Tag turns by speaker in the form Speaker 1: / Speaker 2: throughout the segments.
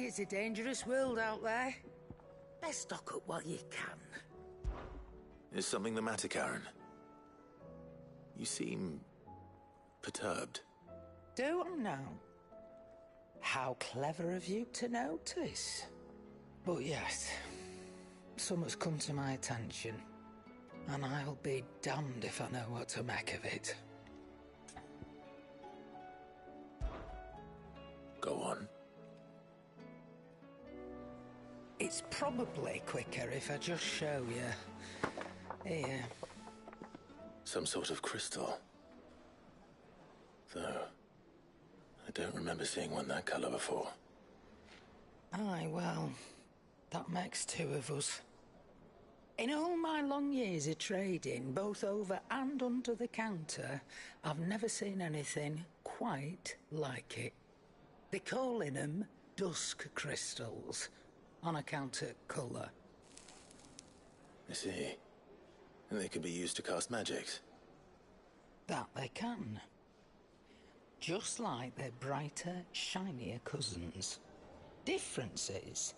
Speaker 1: Aye, it's a dangerous world out there. Best stock up while you can.
Speaker 2: Is something the matter, Karen? You seem perturbed.
Speaker 1: Do I now? How clever of you to notice. But yes, something's come to my attention, and I'll be damned if I know what to make of it.
Speaker 2: Go on.
Speaker 1: It's probably quicker if I just show you. Here.
Speaker 2: Some sort of crystal. Though, I don't remember seeing one that colour before.
Speaker 1: Aye, well, that makes two of us. In all my long years of trading, both over and under the counter, I've never seen anything quite like it. They're calling them dusk crystals, on account of colour.
Speaker 2: I see. And they can be used to cast magics.
Speaker 1: That they can. Just like their brighter, shinier cousins. Difference is,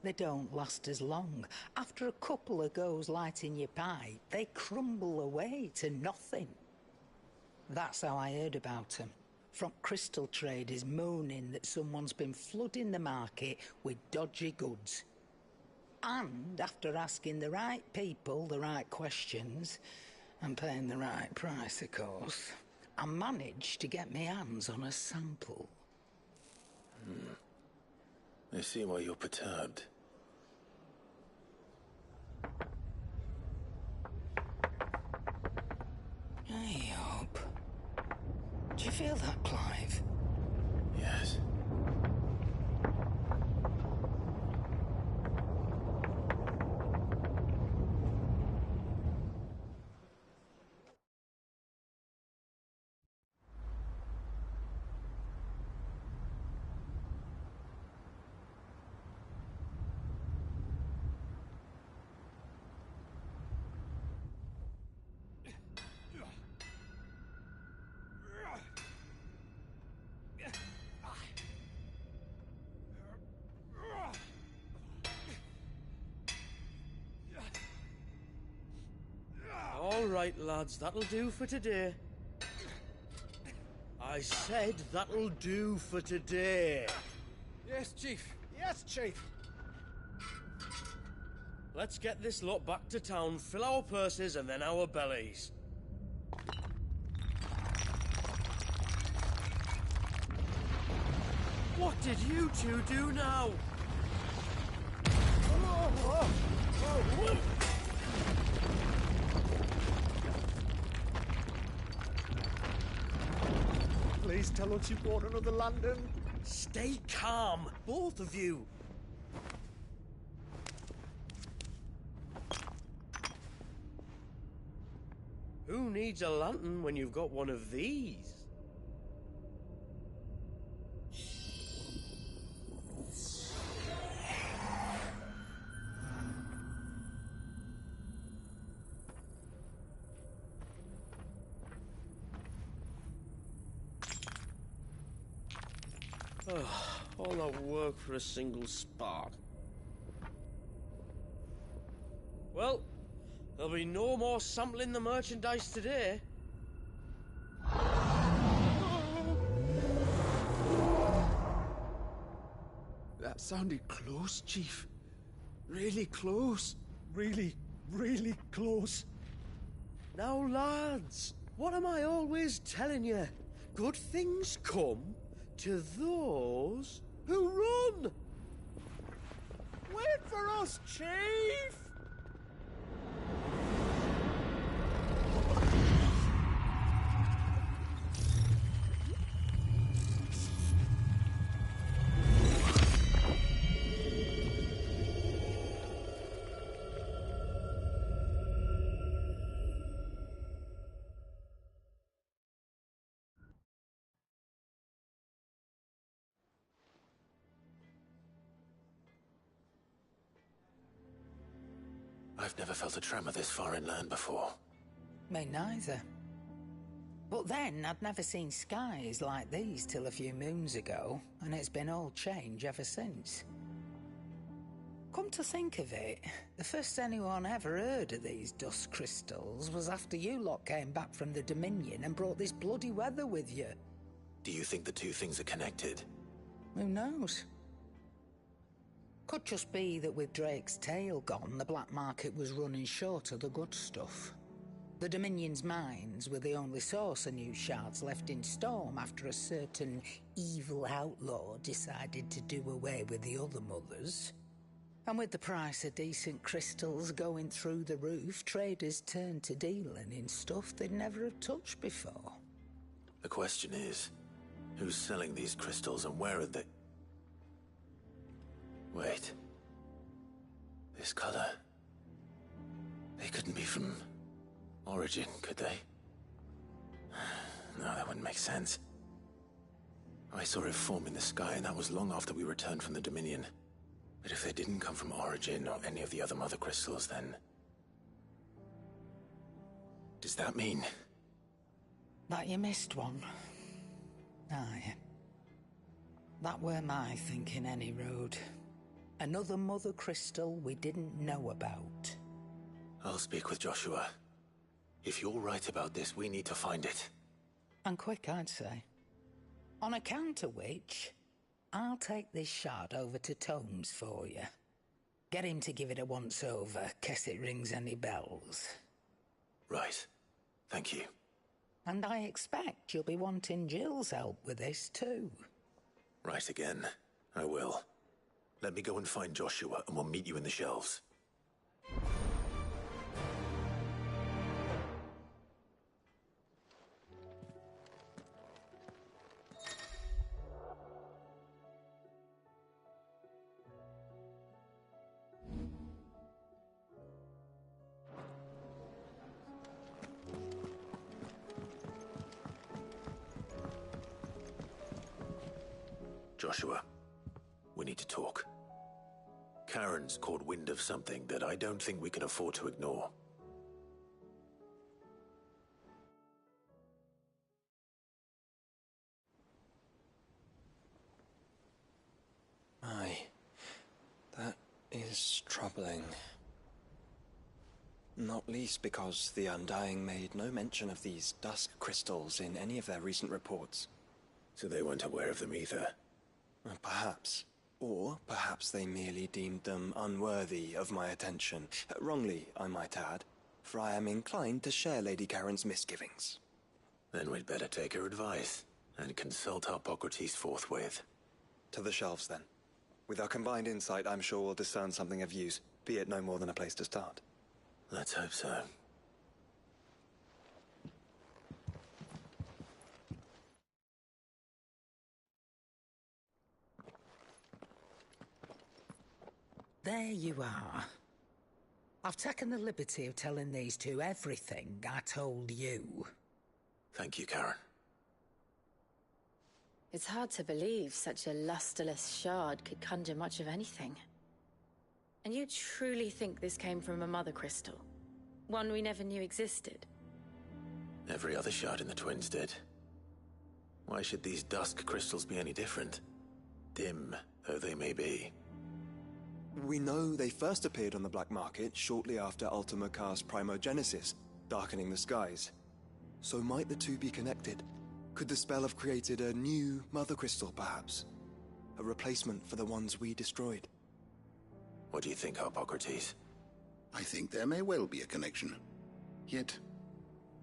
Speaker 1: they don't last as long. After a couple of goes lighting your pipe, they crumble away to nothing. That's how I heard about them. From crystal traders moaning that someone's been flooding the market with dodgy goods. And after asking the right people the right questions, and paying the right price, of course, I managed to get my hands on a sample.
Speaker 2: I see why you're perturbed.
Speaker 1: I hope. Do you feel that, Clive?
Speaker 2: Yes.
Speaker 3: All right, lads, that'll do for today. I said that'll do for today.
Speaker 4: Yes, Chief. Yes, Chief.
Speaker 3: Let's get this lot back to town, fill our purses and then our bellies. What did you two do now?
Speaker 4: Please tell us you bought another lantern.
Speaker 3: Stay calm, both of you. Who needs a lantern when you've got one of these? All that work for a single spark. Well, there'll be no more sampling the merchandise today.
Speaker 4: That sounded close, Chief. Really close. Really, really close.
Speaker 3: Now, lads, what am I always telling you? Good things come to those who run!
Speaker 4: Wait for us, Chief!
Speaker 2: I've never felt a tremor this far inland before.
Speaker 1: Me neither. But then I'd never seen skies like these till a few moons ago, and it's been all change ever since. Come to think of it, the first anyone ever heard of these dust crystals was after you lot came back from the Dominion and brought this bloody weather with you.
Speaker 2: Do you think the two things are connected?
Speaker 1: Who knows? Could just be that with Drake's tail gone, the black market was running short of the good stuff. The Dominion's mines were the only source of new shards left in Storm after a certain evil outlaw decided to do away with the other mothers. And with the price of decent crystals going through the roof, traders turned to dealing in stuff they'd never have touched before.
Speaker 2: The question is, who's selling these crystals and where are they? Wait. This color. They couldn't be from Origin, could they? No, that wouldn't make sense. I saw it form in the sky, and that was long after we returned from the Dominion. But if they didn't come from Origin or any of the other mother crystals, then... does that mean...
Speaker 1: That you missed one? Aye. That were my thinking, any road. Another mother crystal we didn't know about.
Speaker 2: I'll speak with Joshua. If you're right about this, we need to find it.
Speaker 1: And quick, I'd say. On account of which, I'll take this shard over to Tomes for you. Get him to give it a once-over, case it rings any bells.
Speaker 2: Right. Thank you.
Speaker 1: And I expect you'll be wanting Jill's help with this, too.
Speaker 2: Right again. I will. Let me go and find Joshua, and we'll meet you in the shelves. Joshua, we need to talk. Karen's caught wind of something that I don't think we can afford to ignore.
Speaker 5: Aye, that is troubling. Not least because the Undying made no mention of these dusk crystals in any of their recent reports.
Speaker 2: So they weren't aware of them either.
Speaker 5: Perhaps. Or perhaps they merely deemed them unworthy of my attention. Wrongly, I might add, for I am inclined to share Lady Karen's misgivings.
Speaker 2: Then we'd better take her advice and consult Hippocrates forthwith.
Speaker 5: To the shelves, then. With our combined insight, I'm sure we'll discern something of use, be it no more than a place to start.
Speaker 2: Let's hope so.
Speaker 1: There you are. I've taken the liberty of telling these two everything I told you.
Speaker 2: Thank you, Karen.
Speaker 6: It's hard to believe such a lusterless shard could conjure much of anything. And you truly think this came from a mother crystal? One we never knew existed?
Speaker 2: Every other shard in the Twins did. Why should these dusk crystals be any different? Dim though they may be.
Speaker 5: We know they first appeared on the black market shortly after Ultima cast Primogenesis, darkening the skies. So might the two be connected? Could the spell have created a new mother crystal, perhaps? A replacement for the ones we destroyed?
Speaker 2: What do you think, Hippocrates?
Speaker 7: I think there may well be a connection. Yet,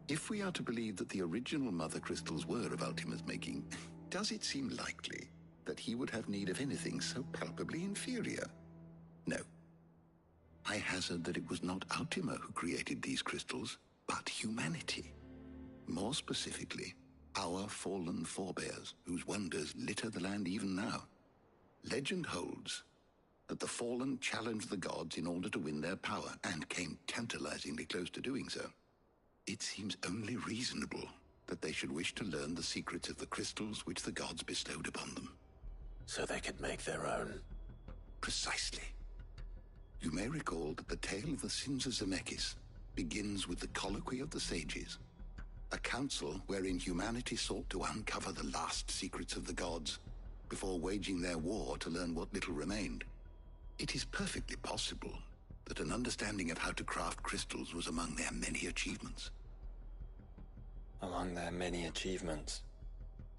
Speaker 7: if we are to believe that the original mother crystals were of Ultima's making, does it seem likely that he would have need of anything so palpably inferior? No. I hazard that it was not Ultima who created these crystals, but humanity. More specifically, our fallen forebears, whose wonders litter the land even now. Legend holds that the fallen challenged the gods in order to win their power, and came tantalizingly close to doing so. It seems only reasonable that they should wish to learn the secrets of the crystals which the gods bestowed upon them.
Speaker 2: So they could make their own.
Speaker 7: Precisely. You may recall that the tale of the sins of Zemeckis begins with the colloquy of the sages. A council wherein humanity sought to uncover the last secrets of the gods before waging their war to learn what little remained. It is perfectly possible that an understanding of how to craft crystals was among their many achievements.
Speaker 5: Among their many achievements,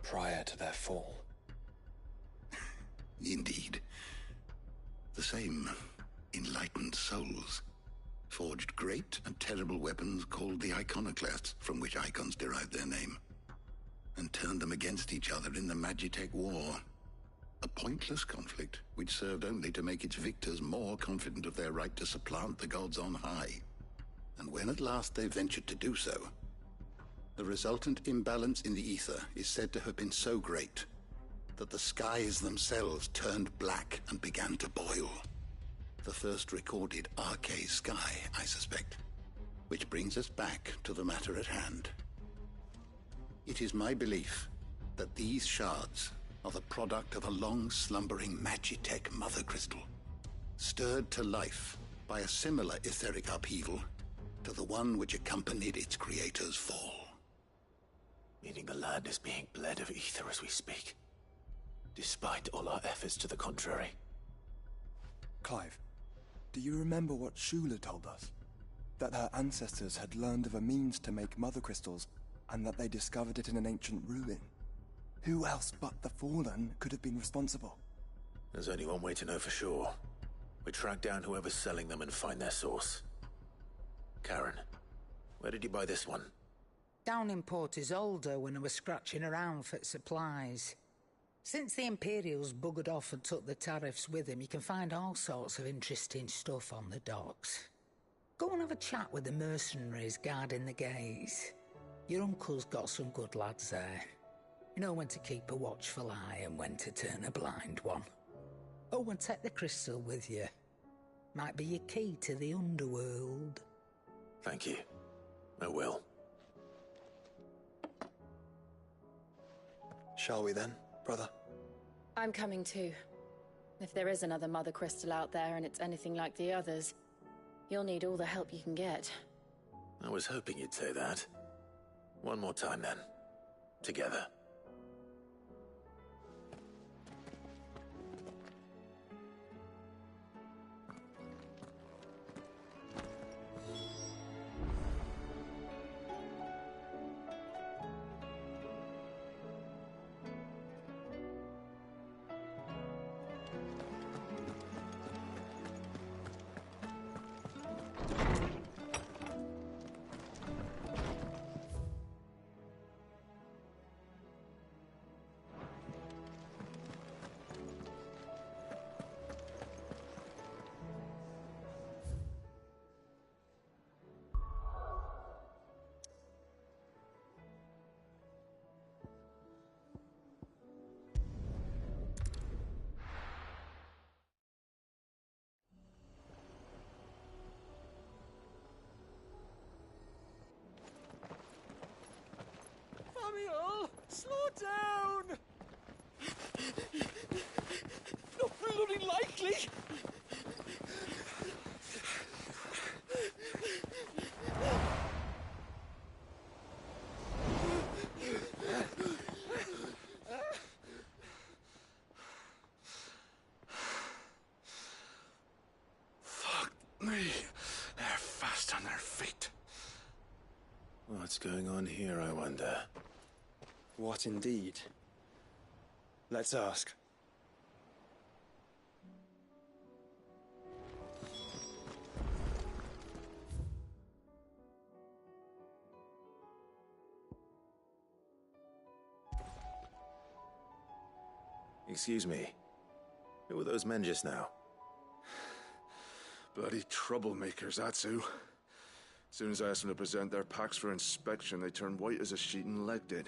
Speaker 5: prior to their fall.
Speaker 7: Indeed. The same enlightened souls forged great and terrible weapons called the iconoclasts, from which icons derived their name, and turned them against each other in the Magitech War. A pointless conflict which served only to make its victors more confident of their right to supplant the gods on high. And when at last they ventured to do so, the resultant imbalance in the ether is said to have been so great that the skies themselves turned black and began to boil. The first recorded Arcade sky, I suspect. Which brings us back to the matter at hand. It is my belief that these shards are the product of a long-slumbering Magitech mother crystal, stirred to life by a similar etheric upheaval to the one which accompanied its creator's fall.
Speaker 2: Meaning the land is being bled of ether as we speak, despite all our efforts to the contrary.
Speaker 5: Clive, do you remember what Shula told us? That her ancestors had learned of a means to make mother crystals, and that they discovered it in an ancient ruin. Who else but the Fallen could have been responsible?
Speaker 2: There's only one way to know for sure. We track down whoever's selling them and find their source. Karen, where did you buy this one?
Speaker 1: Down in Port Isolde when I was scratching around for supplies. Since the Imperials buggered off and took the tariffs with them, you can find all sorts of interesting stuff on the docks. Go and have a chat with the mercenaries guarding the gates. Your uncle's got some good lads there. You know when to keep a watchful eye and when to turn a blind one. Oh, and take the crystal with you. Might be your key to the underworld.
Speaker 2: Thank you. I will.
Speaker 5: Shall we then, brother?
Speaker 6: I'm coming too. If there is another mother crystal out there and it's anything like the others, you'll need all the help you can get.
Speaker 2: I was hoping you'd say that. One more time then. Together.
Speaker 4: Samuel, slow down! Not bloody likely!
Speaker 8: Fuck me. They're fast on their feet.
Speaker 2: What's going on here, I wonder?
Speaker 5: What indeed? Let's ask.
Speaker 2: Excuse me. Who were those men just now?
Speaker 8: Bloody troublemakers, that's who. As soon as I asked them to present their packs for inspection, they turned white as a sheet and legged it.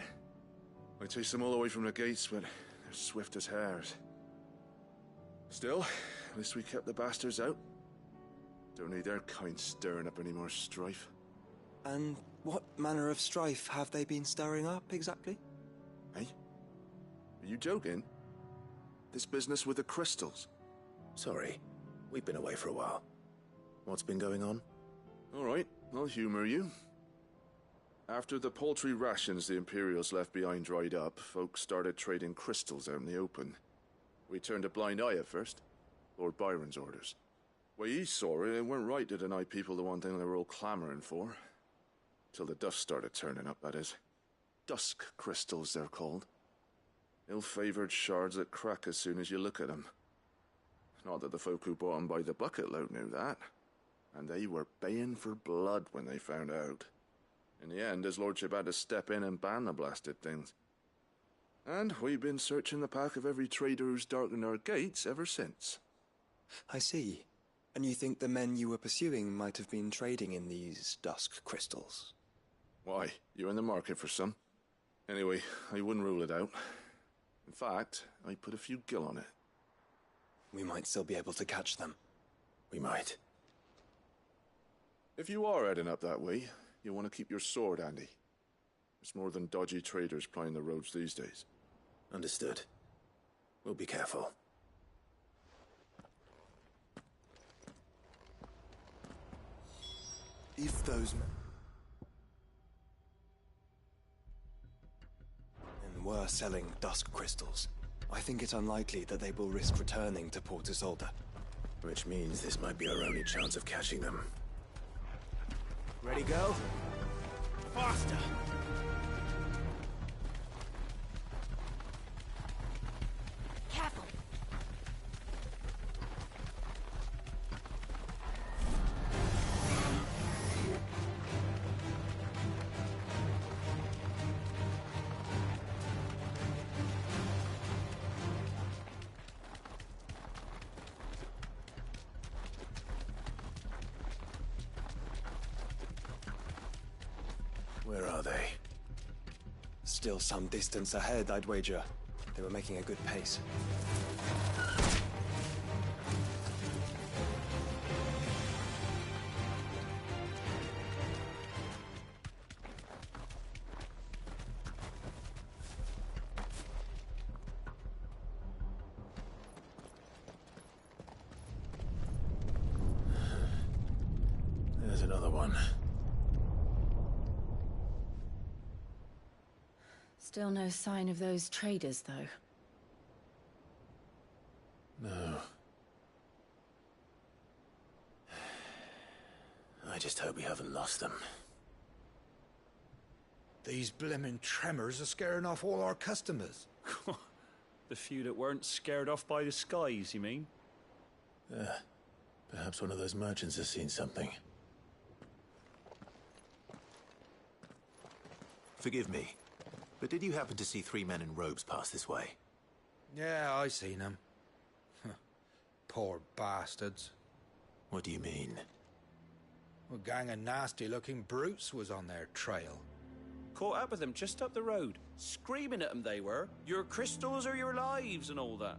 Speaker 8: I chased them all away from the gates, but they're swift as hares. Still, at least we kept the bastards out. Don't need their kind stirring up any more strife.
Speaker 5: And what manner of strife have they been stirring up, exactly?
Speaker 8: Hey? Are you joking? This business with the crystals?
Speaker 2: Sorry, we've been away for a while. What's been going on?
Speaker 8: All right, I'll humor you. After the paltry rations the Imperials left behind dried up, folks started trading crystals out in the open. We turned a blind eye at first. Lord Byron's orders. Way he saw it, it weren't right to deny people the one thing they were all clamoring for. Till the dust started turning up, that is. Dusk crystals, they're called. Ill-favored shards that crack as soon as you look at them. Not that the folk who bought them by the bucket load knew that. And they were baying for blood when they found out. In the end, his lordship had to step in and ban the blasted things. And we've been searching the pack of every trader who's darkened our gates ever since.
Speaker 5: I see. And you think the men you were pursuing might have been trading in these dusk crystals?
Speaker 8: Why? You're in the market for some. Anyway, I wouldn't rule it out. In fact, I put a few gil on it.
Speaker 5: We might still be able to catch them.
Speaker 2: We might.
Speaker 8: If you are heading up that way, you'll want to keep your sword handy. There's more than dodgy traders plying the roads these days.
Speaker 2: Understood. We'll be careful.
Speaker 5: If those men were selling dusk crystals, I think it unlikely that they will risk returning to Port Isolde.
Speaker 2: Which means this might be our only chance of catching them.
Speaker 3: Ready, go? Faster!
Speaker 6: Careful!
Speaker 2: Where are they?
Speaker 5: Still some distance ahead, I'd wager. They were making a good pace.
Speaker 2: There's another one.
Speaker 6: Still no sign of those traders, though.
Speaker 2: No. I just hope we haven't lost them.
Speaker 9: These blimmin' tremors are scaring off all our customers.
Speaker 10: The few that weren't scared off by the skies, you mean?
Speaker 2: Perhaps one of those merchants has seen something.
Speaker 11: Forgive me, but did you happen to see 3 men in robes pass this way?
Speaker 9: Yeah, I seen them. Poor bastards.
Speaker 2: What do you mean?
Speaker 9: A gang of nasty-looking brutes was on their trail.
Speaker 10: Caught up with them just up the road, screaming at them they were, your crystals are your lives and all that.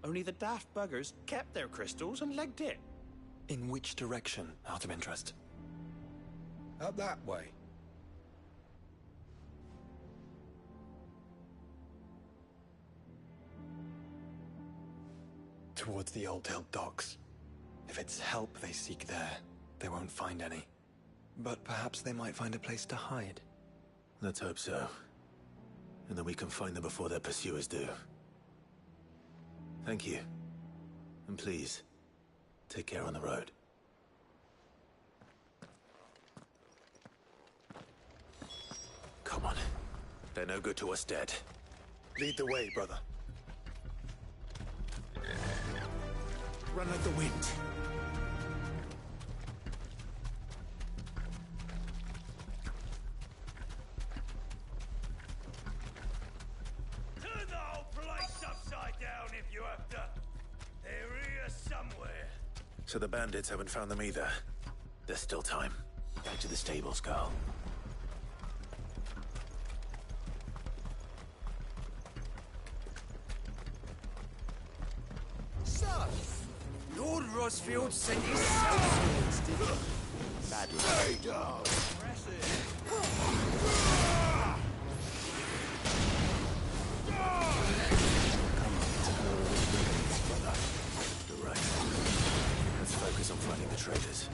Speaker 10: Only the daft buggers kept their crystals and legged it.
Speaker 5: In which direction, out of interest?
Speaker 9: Up that way.
Speaker 5: Towards the Old Hill docks. If it's help they seek there, they won't find any. But perhaps they might find a place to hide.
Speaker 2: Let's hope so. And that we can find them before their pursuers do. Thank you. And please, take care on the road. Come on. They're no good to us dead.
Speaker 5: Lead the way, brother.
Speaker 2: Run like the wind.
Speaker 4: Turn the whole place upside down if you have to. They're here somewhere.
Speaker 2: So the bandits haven't found them either. There's still time. Back to the stables, Carl.
Speaker 4: So, Lord Rosfield sent his sellswords, did he? Badly. Stay down.
Speaker 2: You're right. Let's focus on finding the traitors.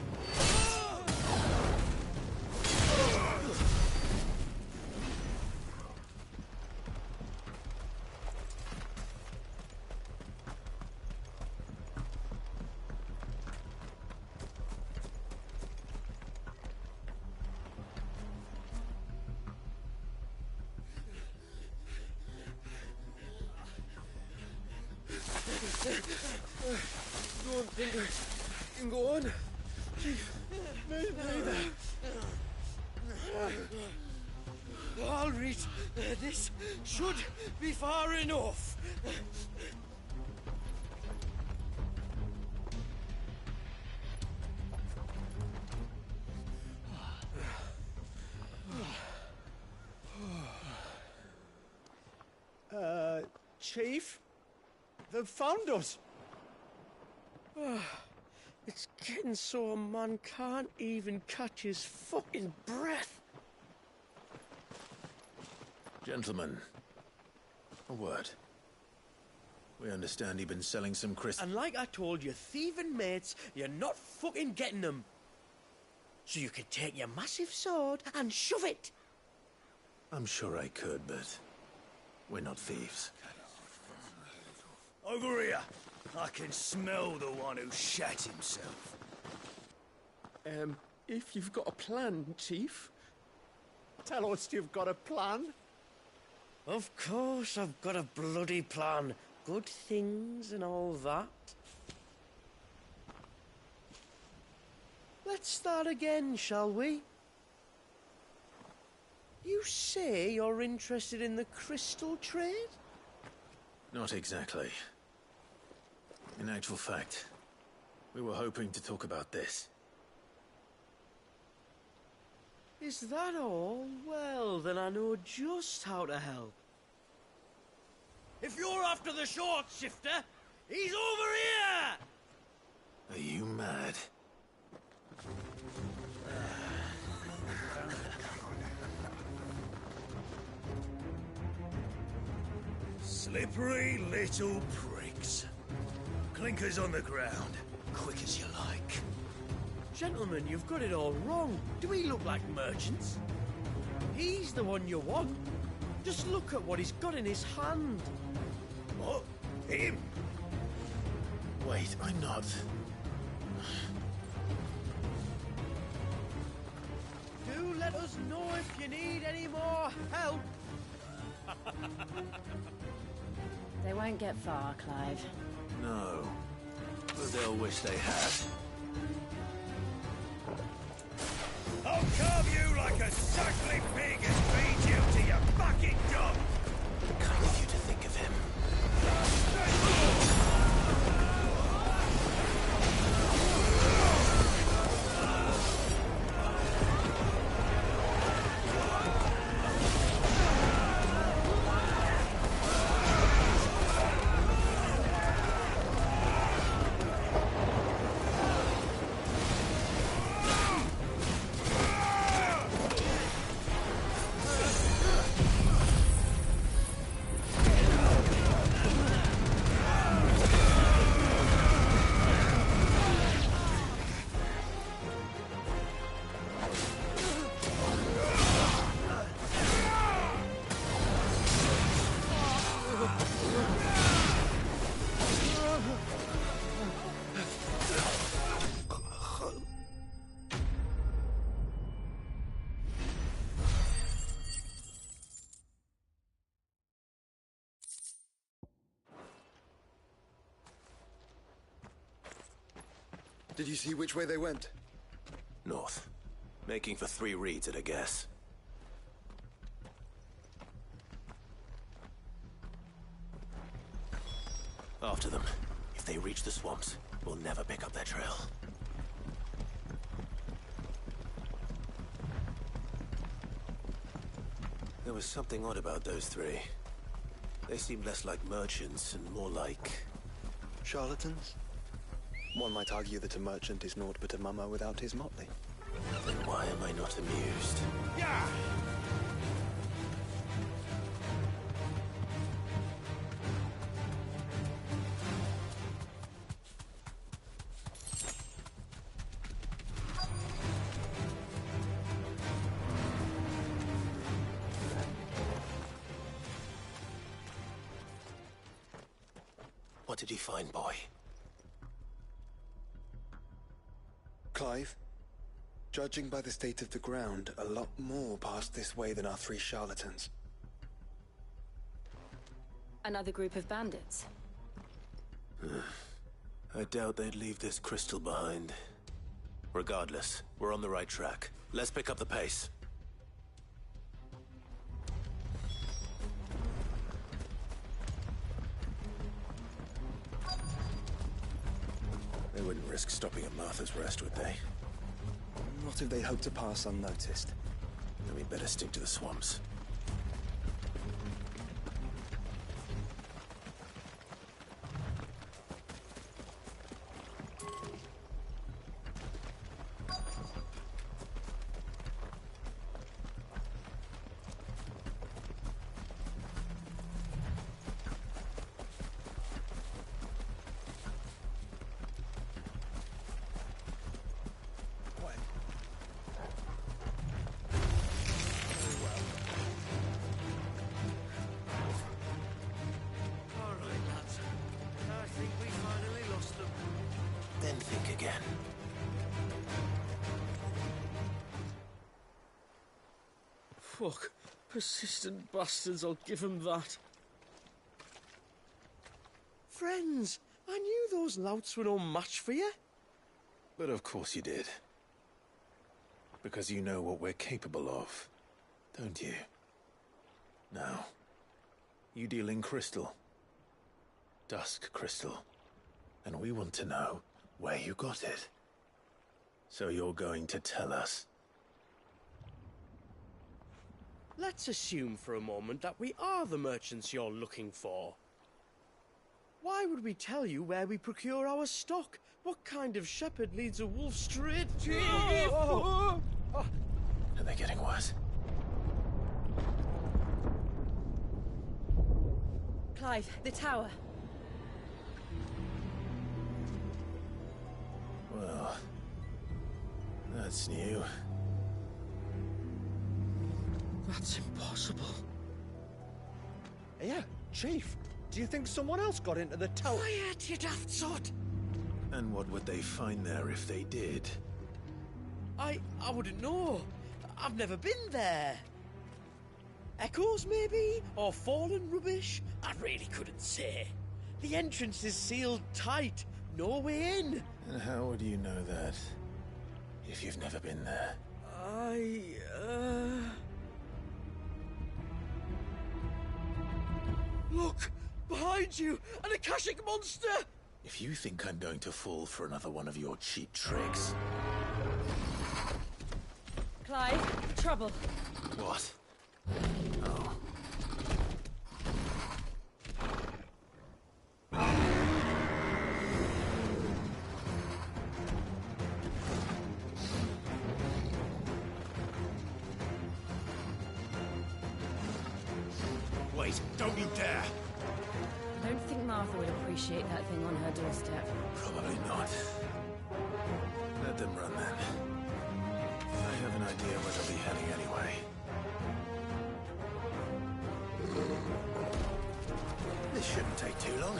Speaker 3: Don't think I can go on. Chief, neither. I'll reach. This should be far enough. Chief? They've found us. It's getting so a man can't even catch his fucking breath.
Speaker 2: Gentlemen, a word. We understand you've been selling some crystals.
Speaker 3: And like I told your thieving mates, you're not fucking getting them. So you could take your massive sword and shove it.
Speaker 2: I'm sure I could, but we're not thieves.
Speaker 4: Over here. I can smell the one who shat himself.
Speaker 3: If you've got a plan, Chief. Tell us you've got a plan. Of course I've got a bloody plan. Good things and all that. Let's start again, shall we? You say you're interested in the crystal trade?
Speaker 2: Not exactly. In actual fact, we were hoping to talk about this.
Speaker 3: Is that all? Well, then I know just how to help. If you're after the short shifter, he's over here!
Speaker 2: Are you mad?
Speaker 4: Slippery little pricks. Clinkers on the ground, quick as you like.
Speaker 3: Gentlemen, you've got it all wrong. Do we look like merchants? He's the one you want. Just look at what he's got in his hand.
Speaker 4: What? Him?
Speaker 2: Wait, I'm not.
Speaker 3: Do let us know if you need any more help.
Speaker 6: They won't get far, Clive.
Speaker 2: No. But they'll wish they had.
Speaker 4: I'll carve you like a suckling pig and feed you to your fucking dog!
Speaker 2: Kind of you to think of him.
Speaker 5: Did you see which way they went?
Speaker 11: North. Making for 3 reads at a guess. After them. If they reach the swamps, we'll never pick up their trail. There was something odd about those 3. They seemed less like merchants and more like...
Speaker 5: Charlatans? One might argue that a merchant is naught but a mummer without his motley.
Speaker 11: Then why am I not amused?
Speaker 4: Yeah!
Speaker 11: What did you find, boy?
Speaker 5: Clive, judging by the state of the ground, a lot more passed this way than our 3 charlatans.
Speaker 6: Another group of bandits?
Speaker 11: I doubt they'd leave this crystal behind. Regardless, we're on the right track. Let's pick up the pace.
Speaker 2: They wouldn't risk stopping at Martha's Rest, would they?
Speaker 5: Not if they hope to pass unnoticed.
Speaker 2: Then we'd better stick to the swamps.
Speaker 11: Then think again.
Speaker 3: Fuck. Persistent bastards, I'll give them that. Friends, I knew those louts were no match for you.
Speaker 2: But of course you did. Because you know what we're capable of, don't you? Now, you deal in crystal. Dusk crystal. And we want to know where you got it. So you're going to tell us?
Speaker 3: Let's assume for a moment that we are the merchants you're looking for. Why would we tell you where we procure our stock? What kind of shepherd leads a wolf straight to...
Speaker 2: Are they getting worse?
Speaker 6: Clive, the tower.
Speaker 2: Well, that's new.
Speaker 3: That's impossible.
Speaker 12: Yeah, Chief. Do you think someone else got into the tower?
Speaker 3: Quiet, you daft sot!
Speaker 2: And what would they find there if they did?
Speaker 3: I wouldn't know. I've never been there. Echoes, maybe? Or fallen rubbish? I really couldn't say. The entrance is sealed tight. No way in.
Speaker 2: And how would you know that, if you've never been there?
Speaker 3: Look! Behind you! An Akashic monster!
Speaker 2: If you think I'm going to fall for another one of your cheap tricks...
Speaker 6: Clive, trouble.
Speaker 2: What? Oh.
Speaker 4: Wait, don't you dare!
Speaker 6: I don't think Martha would appreciate that thing on her doorstep.
Speaker 2: Probably not. Let them run then. I have an idea where they'll be heading anyway. This shouldn't take too long.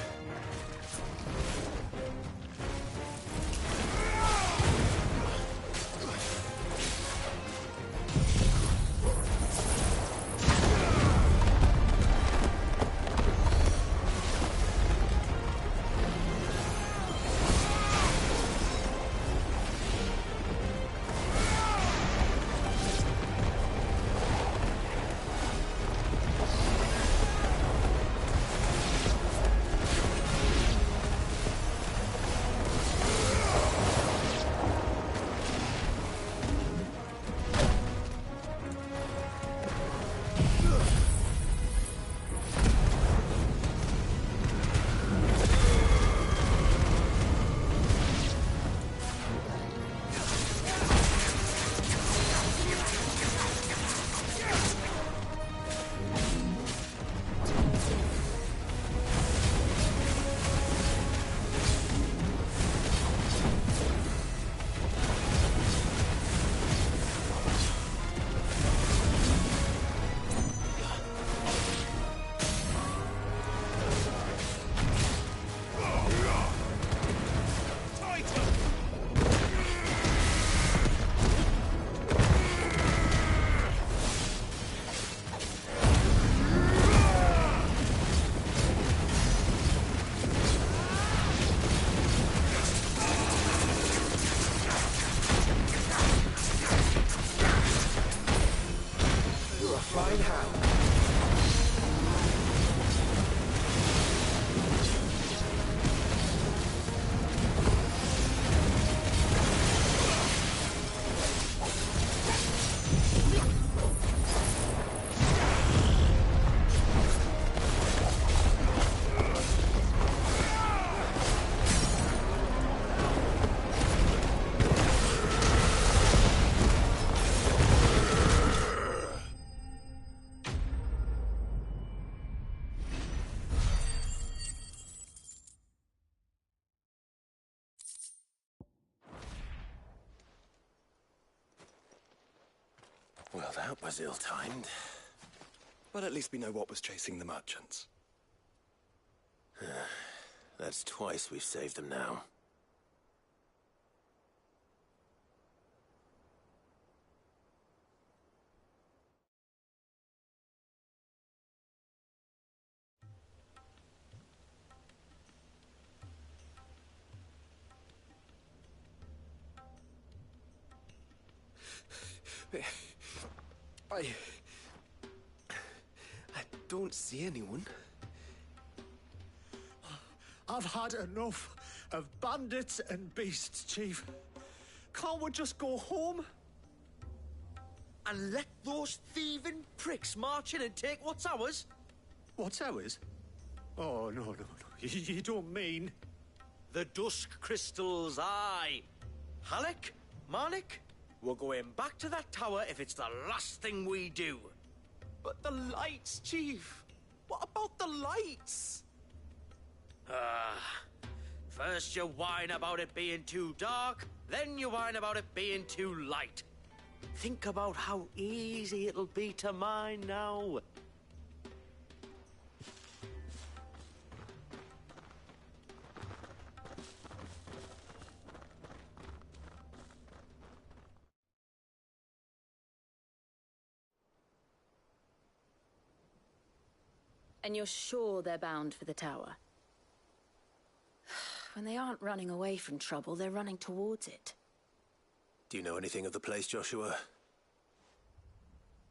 Speaker 11: That was ill-timed.
Speaker 5: But at least we know what was chasing the merchants.
Speaker 11: That's twice we've saved them now.
Speaker 5: I don't see anyone.
Speaker 12: I've had enough of bandits and beasts, Chief. Can't we just go home?
Speaker 3: And let those thieving pricks march in and take what's ours?
Speaker 12: What's ours? Oh, no. You don't mean...
Speaker 3: The Dusk Crystals, aye. Halleck, Marnik, we're going back to that tower if it's the last thing we do.
Speaker 10: But the lights, Chief. What about the lights?
Speaker 3: First you whine about it being too dark, then you whine about it being too light. Think about how easy it'll be to mine now.
Speaker 6: And you're sure they're bound for the tower? When they aren't running away from trouble, they're running towards it.
Speaker 11: Do you know anything of the place, Joshua?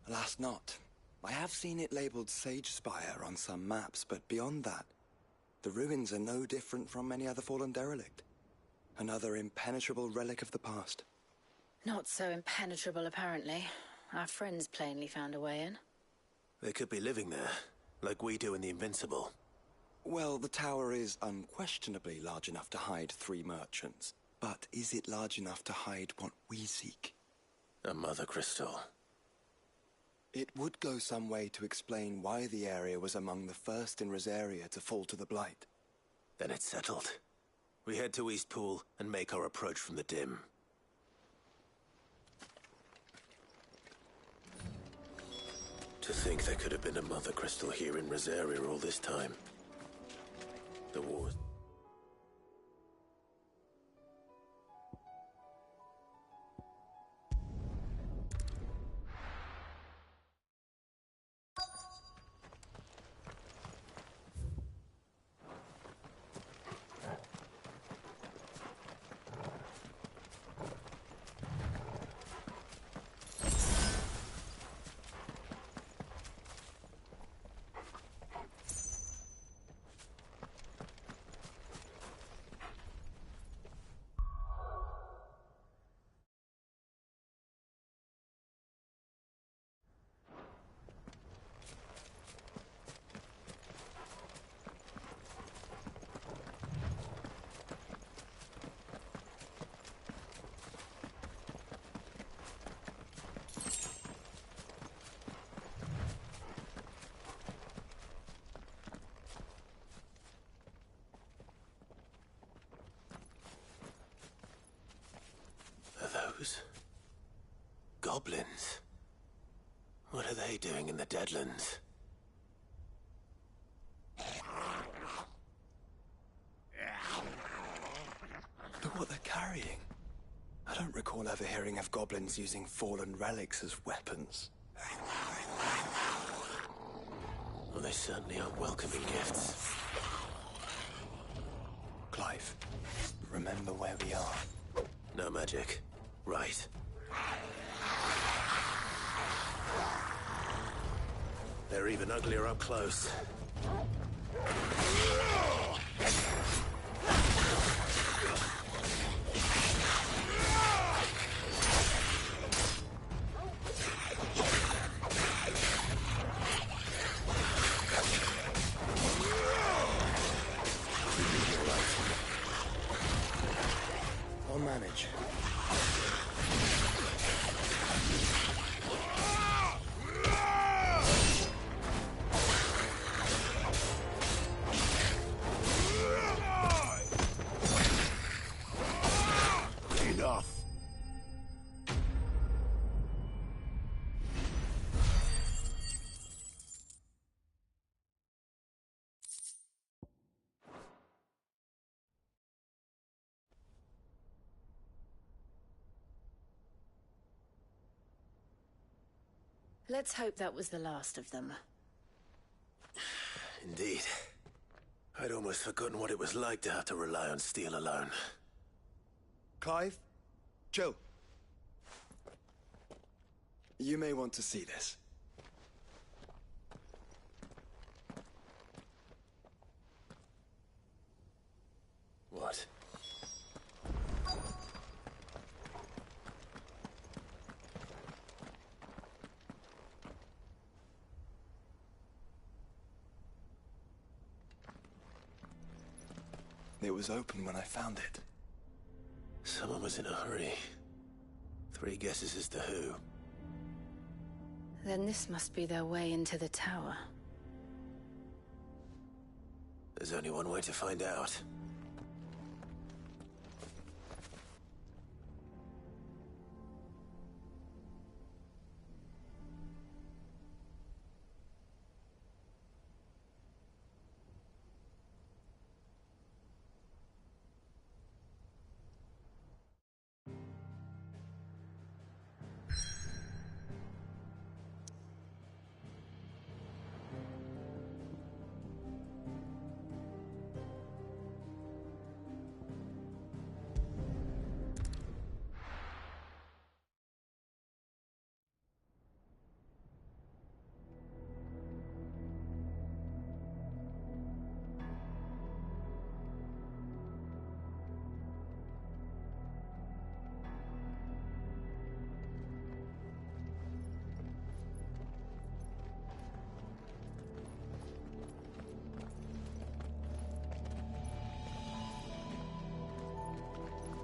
Speaker 5: Alas, not. I have seen it labeled Sage Spire on some maps, but beyond that, the ruins are no different from any other fallen derelict. Another impenetrable relic of the past.
Speaker 6: Not so impenetrable, apparently. Our friends plainly found a way in.
Speaker 11: They could be living there, like we do in the Invincible.
Speaker 5: Well, the tower is unquestionably large enough to hide 3 merchants. But is it large enough to hide what we seek?
Speaker 11: A mother crystal.
Speaker 5: It would go some way to explain why the area was among the first in Rosaria to fall to the Blight.
Speaker 11: Then it's settled. We head to Eastpool and make our approach from the dim. To think there could have been a mother crystal here in Rosaria all this time. The wars. Goblins? What are they doing in the Deadlands?
Speaker 5: Look what they're carrying. I don't recall ever hearing of goblins using fallen relics as weapons.
Speaker 11: Well, they certainly aren't welcoming gifts.
Speaker 5: Clive, remember where we are.
Speaker 11: No magic. Right. They're even uglier up close.
Speaker 5: I'll manage.
Speaker 6: Let's hope that was the last of them.
Speaker 11: Indeed. I'd almost forgotten what it was like to have to rely on steel alone.
Speaker 5: Clive? Jill. You may want to see this.
Speaker 11: What?
Speaker 5: It was open when I found it.
Speaker 11: Someone was in a hurry. 3 guesses as to who.
Speaker 6: Then this must be their way into the tower.
Speaker 11: There's only one way to find out.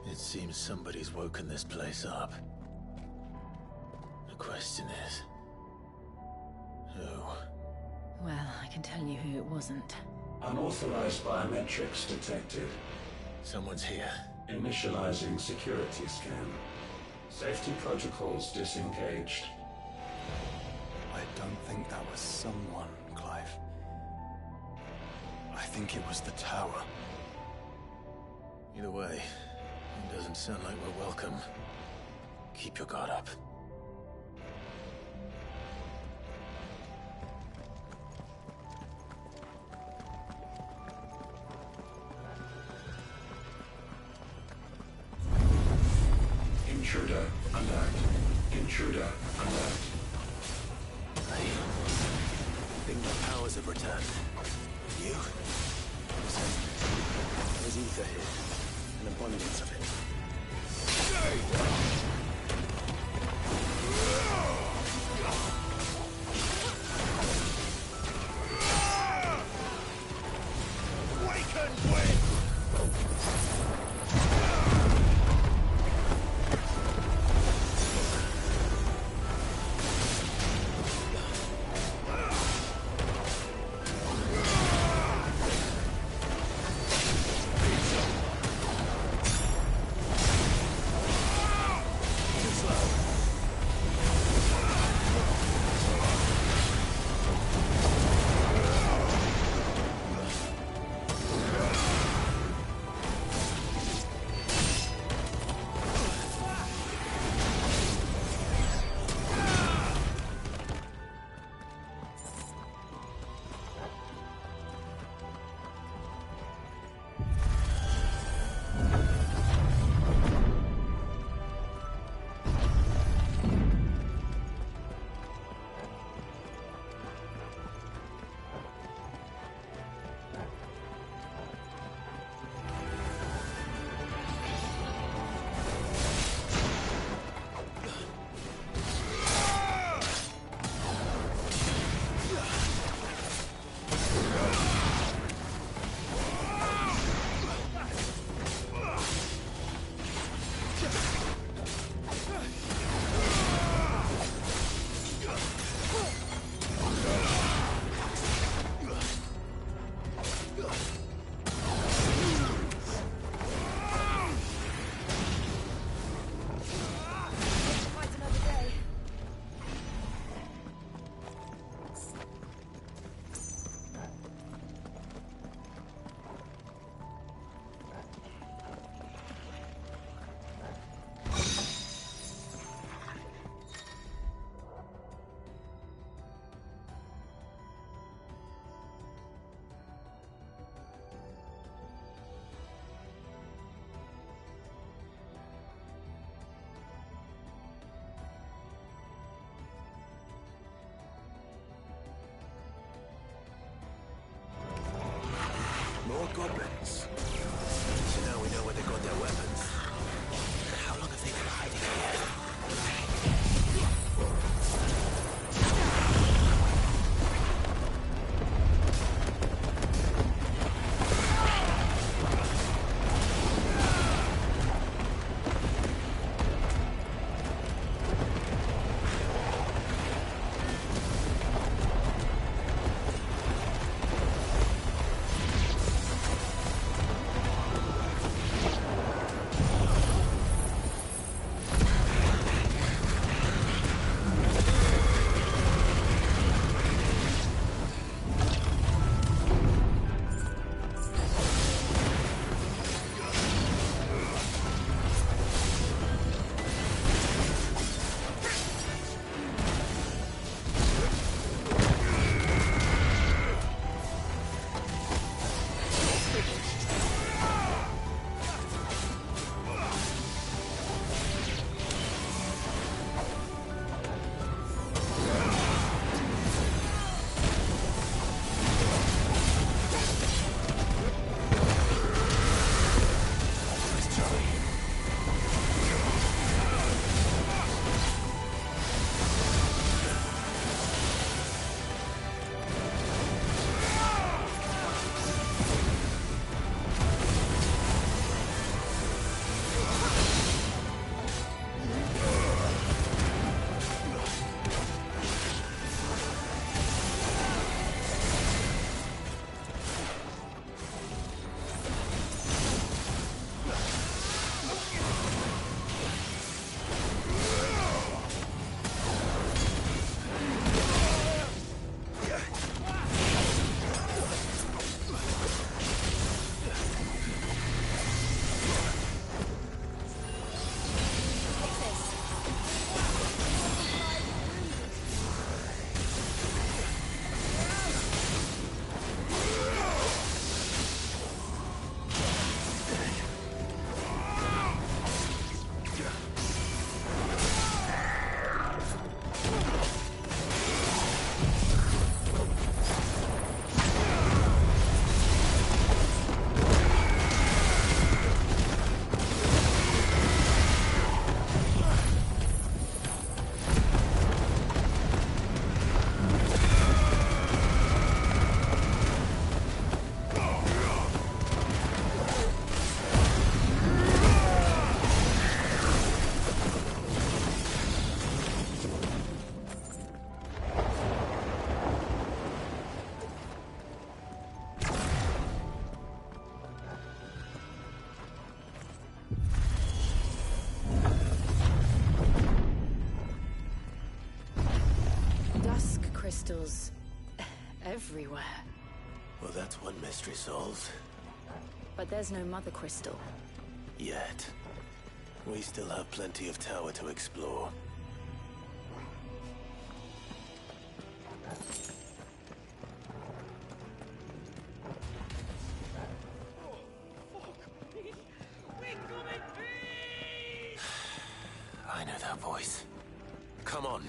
Speaker 11: It seems somebody's woken this place up. The question is... who?
Speaker 6: Well, I can tell you who it wasn't.
Speaker 13: Unauthorized biometrics detected.
Speaker 11: Someone's here.
Speaker 13: Initializing security scan. Safety protocols disengaged.
Speaker 5: I don't think that was someone, Clive. I think it was the tower.
Speaker 11: Either way, it doesn't sound like we're welcome. Keep your guard up.
Speaker 13: Intruder alert. Intruder alert.
Speaker 11: I think my powers have returned. You?
Speaker 5: There's ether here. An abundance of it.
Speaker 11: more goblins. So now we know where they got their weapons. How long have they been hiding here?
Speaker 6: Crystals everywhere.
Speaker 11: Well, that's one mystery solved.
Speaker 6: But there's no mother crystal.
Speaker 11: Yet. We still have plenty of tower to explore. I know that voice. Come on.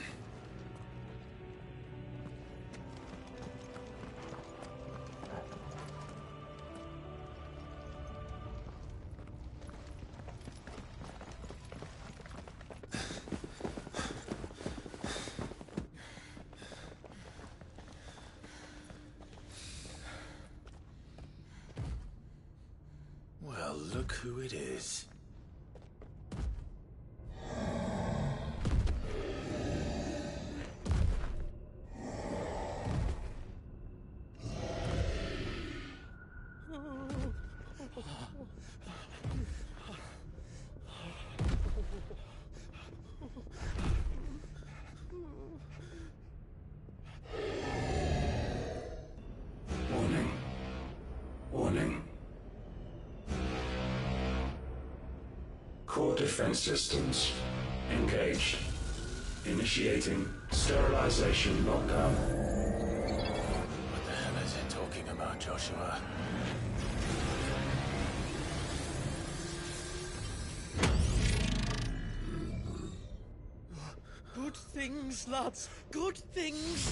Speaker 11: Well, look who it is.
Speaker 13: Warning. Warning. Core defense systems engaged. Initiating sterilization lockdown.
Speaker 11: What the hell is it talking about, Joshua?
Speaker 3: Good things, lads. Good things.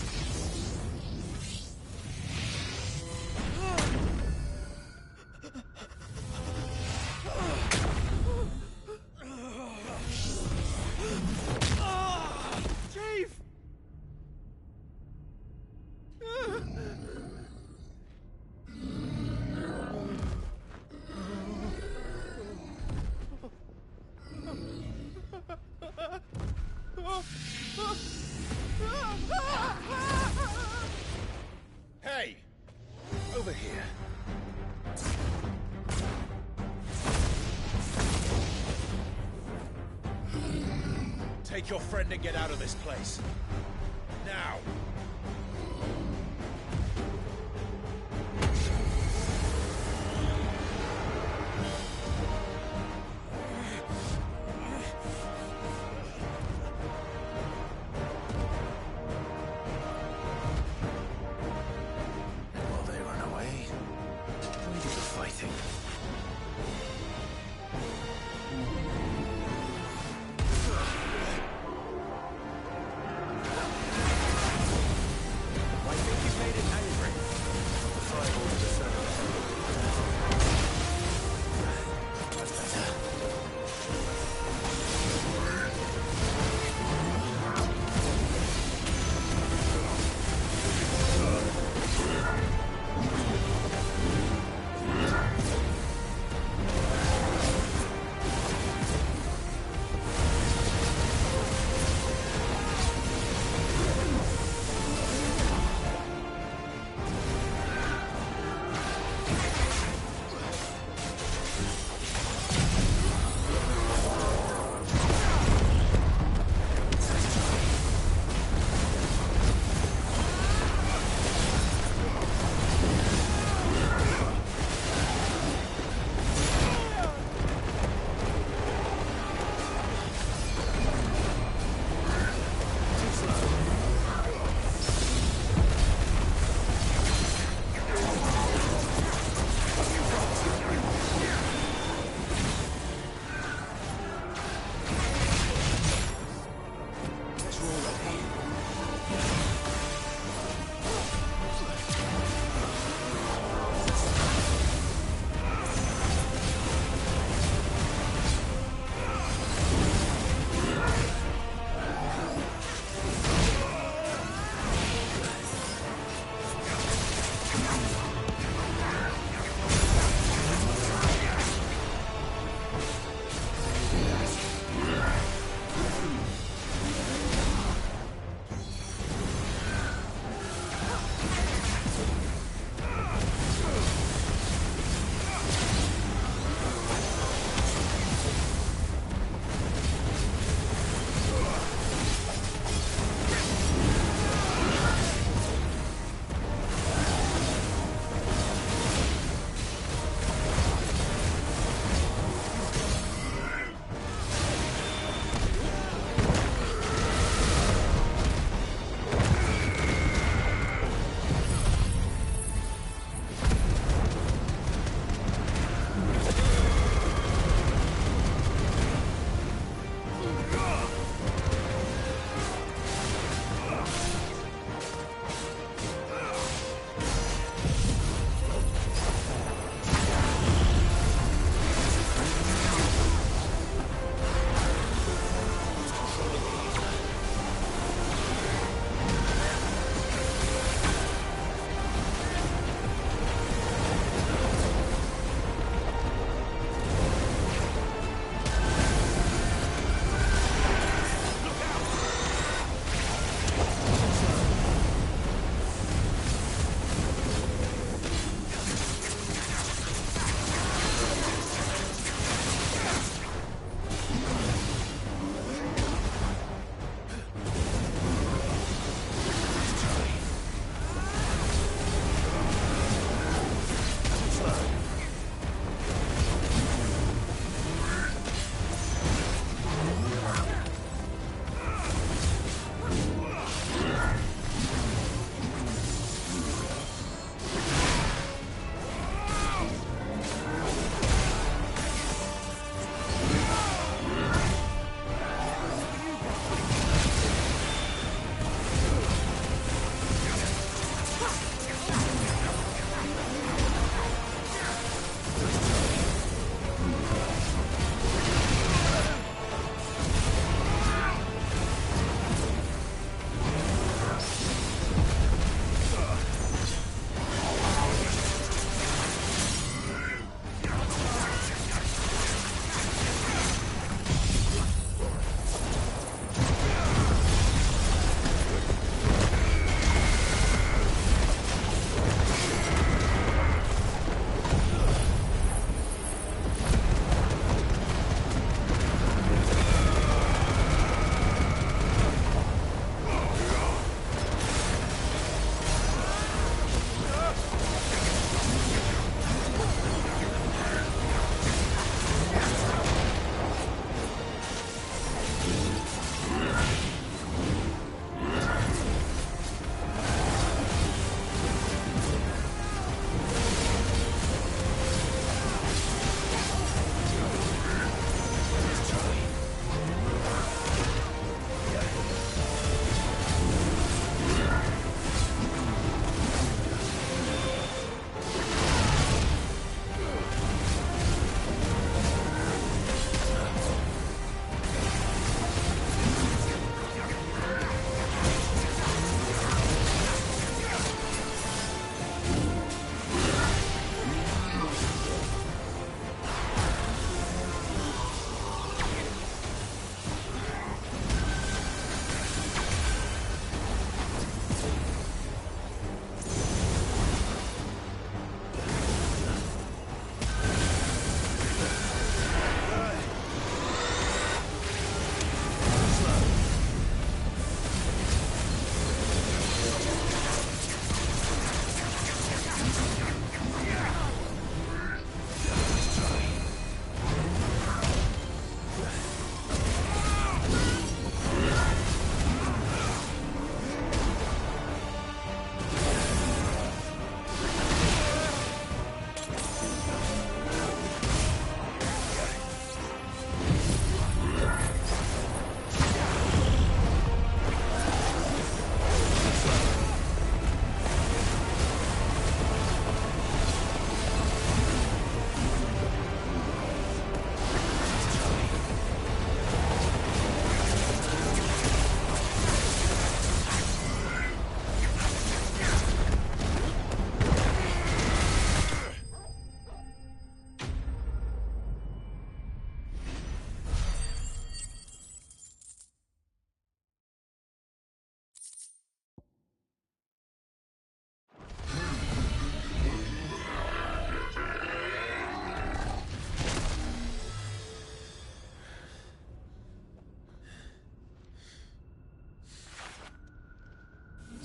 Speaker 9: Take your friend and get out of this place. Now!
Speaker 11: While they run away, we do the fighting.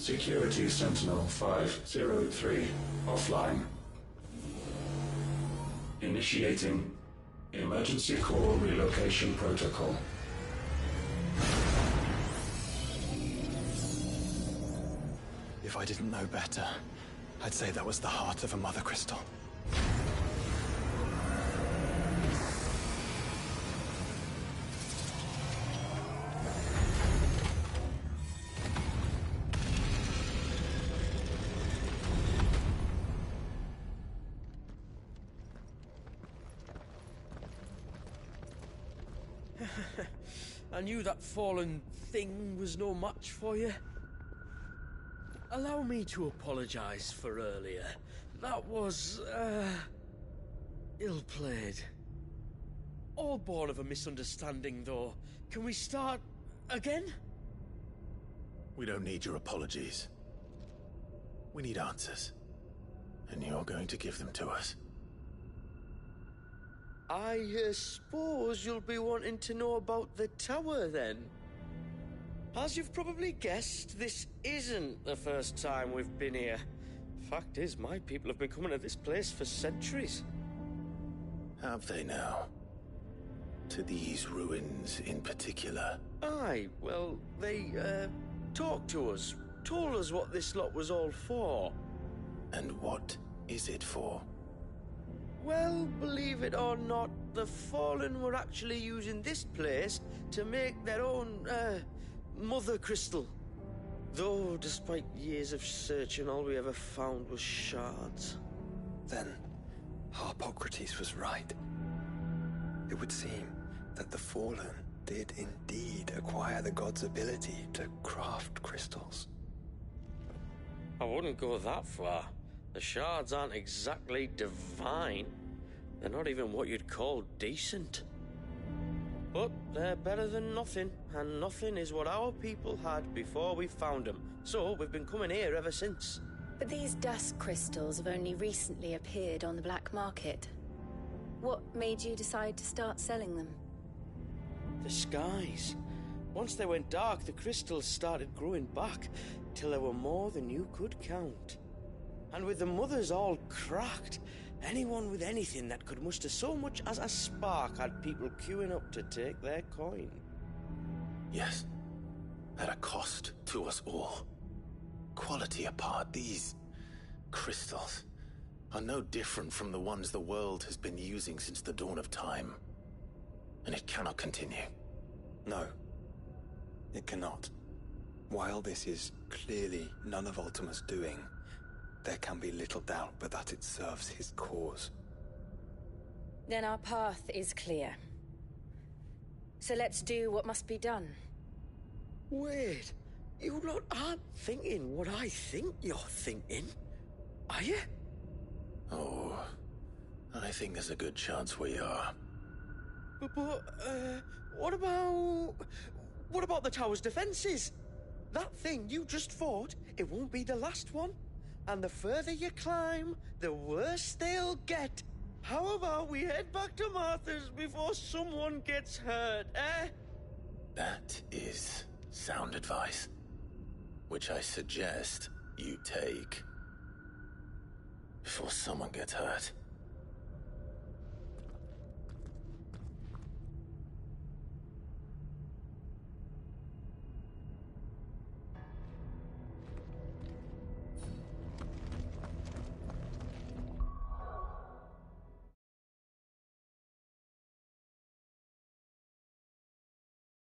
Speaker 13: Security Sentinel 503 offline. Initiating Emergency Core Relocation Protocol.
Speaker 5: If I didn't know better, I'd say that was the heart of a Mother Crystal.
Speaker 3: I knew that fallen thing was no match for you. Allow me to apologize for earlier. That was, ill-played. All born of a misunderstanding, though. Can we start again?
Speaker 2: We don't need your apologies. We need answers. And you're going to give them to us.
Speaker 3: I suppose you'll be wanting to know about the tower, then? As you've probably guessed, this isn't the first time we've been here. Fact is, my people have been coming to this place for centuries.
Speaker 2: Have they now? To these ruins in particular?
Speaker 3: Aye, well, they, talked to us, told us what this lot was all for.
Speaker 2: And what is it for?
Speaker 3: Well, believe it or not, the Fallen were actually using this place to make their own, Mother Crystal. Though, despite years of searching, all we ever found was shards.
Speaker 5: Then, Harpocrates was right. It would seem that the Fallen did indeed acquire the god's ability to craft crystals.
Speaker 3: I wouldn't go that far. The shards aren't exactly divine. They're not even what you'd call decent. But they're better than nothing, and nothing is what our people had before we found them. So we've been coming here ever since.
Speaker 6: But these dust crystals have only recently appeared on the black market. What made you decide to start selling them?
Speaker 3: The skies. Once they went dark, the crystals started growing back, till there were more than you could count. And with the mothers all cracked, anyone with anything that could muster so much as a spark had people queuing up to take their coin.
Speaker 2: Yes, at a cost to us all. Quality apart, these crystals are no different from the ones the world has been using since the dawn of time. And it cannot continue.
Speaker 5: No, it cannot. While this is clearly none of Ultima's doing, there can be little doubt but that it serves his cause.
Speaker 6: Then our path is clear. So let's do what must be done.
Speaker 3: Wait, you lot aren't thinking what I think you're thinking, are you?
Speaker 2: Oh, I think there's a good chance we are.
Speaker 3: But what about the tower's defenses? That thing you just fought, it won't be the last one. And the further you climb, the worse they'll get. How about we head back to Martha's before someone gets hurt, eh?
Speaker 2: That is sound advice, which I suggest you take before someone gets hurt.